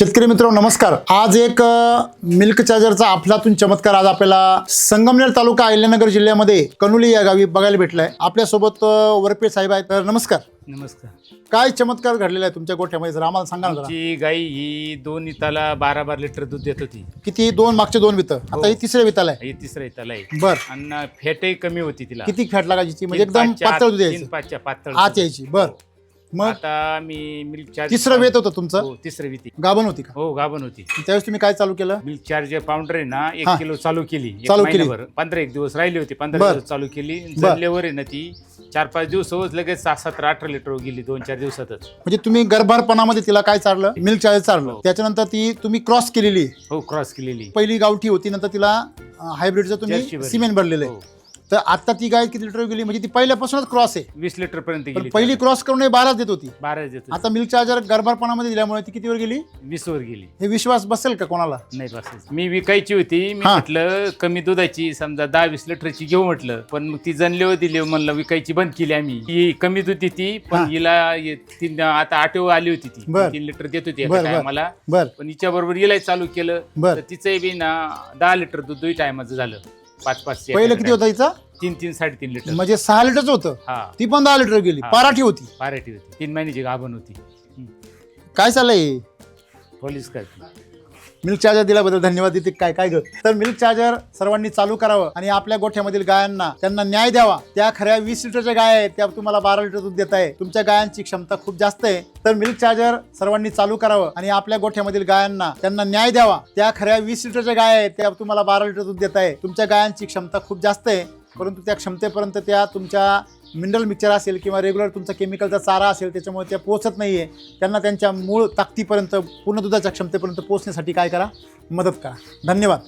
शेतकरी मित्रांनो नमस्कार। आज एक मिल्क चार्जरचा अफलातून चमत्कार आज आपल्याला संगमनेर तालुका अहिल्यानगर जिल्ह्यामध्ये कनुली या गावी बघायला भेटलाय। आपल्यासोबत वरपे साहेब आहेत। तर नमस्कार। नमस्कार। काय चमत्कार घडलेला आहे तुमच्या गोठ्यामध्ये जर आम्हाला सांगा ना जरा। आमची गाई ही 2 इताला 12 लिटर दूध देत होती। किती? दोन मागचे दोन वित, आता ही तिसऱ्या विताला आहे। ही तिसऱ्या इताला आहे। बर। आणि फॅटही कमी होती तिला। किती फॅट लागायची? म्हणजे एकदम पातळ दूध यायचं। 3-5 पातळ आत यायची। बर। मग आता मी मिल्क चार्ज तिसरं वेत होतं तुमचं? हो, तिसरं वेत गाभण होती का? हो, गाभण होती। त्यावेळेस तुम्ही काय चालू केलं? मिल्क चार्ज पावडर आहे ना 1 किलो चालू केली। चालू केली। 15 दिवस राहिली होती, 15 दिवस चालू केली। जरल्यावर आहे ना ती 4-5 दिवस लगेच 17-18 लिटर गेली 2-4 दिवसातच। म्हणजे तुम्ही गर्भारपणामध्ये तिला काय चारलं? Milk charger चारलं। त्याच्यानंतर ती तुम्ही क्रॉस केलेली? हो, क्रॉस केलेली। पहिली गावठी होती, नंतर तिला हायब्रिडचं तुम्ही सिमेंट भरलेलं आहे। तर आता ती गाय किती लिटर गेली? म्हणजे ती पहिल्यापासूनच क्रॉस आहे। 20 लिटर पर्यंत गेली। पहिली क्रॉस करून 12 देत होती। 12 देत होती। आता मिल्क चार्जर गर्भारपणामध्ये दिल्यामुळे ती कितीवर गेली? 20 वर गेली। हे विश्वास बसेल का कोणाला? नाही बसायचं। मी विकायची होती, मी म्हटलं कमी दुधाची समजा 10-20 लिटरची घेऊ म्हटलं, पण मग ती जनलेव दिली म्हणलं विकायची बंद केली आम्ही। ही कमी दूध देती, पण हिला आता 8 आली होती ती 3 लिटर देत होती मला। पण हिच्या बरोबर हिला चालू केलं तर तिचं बी ना 10 लिटर दूध 2 टायमाचं झालं। 5-5 पहिलं किती होता हिचा? 3-3-3.5 लिटर, म्हणजे 6 लिटरचं होतं। ती पण 10 लिटर गेली। पाराठी होती। पाराठी होती, 3 महिन्याची गाभण होती। काय चाललंय? पोलीस काय मिल्क चार्जर दिल्याबद्दल धन्यवाद। देते काय काय तर मिल्क चार्जर सर्वांनी चालू करावं आणि आपल्या गोठ्यामधील गायांना त्यांना न्याय द्यावा। त्या खऱ्या 20 लिटरच्या गाय आहेत, त्या तुम्हाला 12 लिटर दूध देत आहे। तुमच्या गायांची क्षमता खूप जास्त आहे, तर मिल्क चार्जर सर्वांनी चालू करावं आणि आपल्या गोठ्यामधील गायांना त्यांना न्याय द्यावा। त्या खऱ्या 20 लिटरच्या गाय आहेत, त्या तुम्हाला 12 लिटर दूध देत आहे। तुमच्या गायांची क्षमता खूप जास्त आहे, परंतु त्या क्षमतेपर्यंत त्या तुमच्या मिनरल मिक्सचर असेल किंवा रेग्युलर तुमचा केमिकलचा चारा असेल त्याच्यामुळे त्या पोहोचत नाहीये। त्यांना त्यांच्या मूळ ताकदीपर्यंत, पूर्ण दुधाच्या क्षमतेपर्यंत पोहोचण्यासाठी काय करा? मदत करा। धन्यवाद।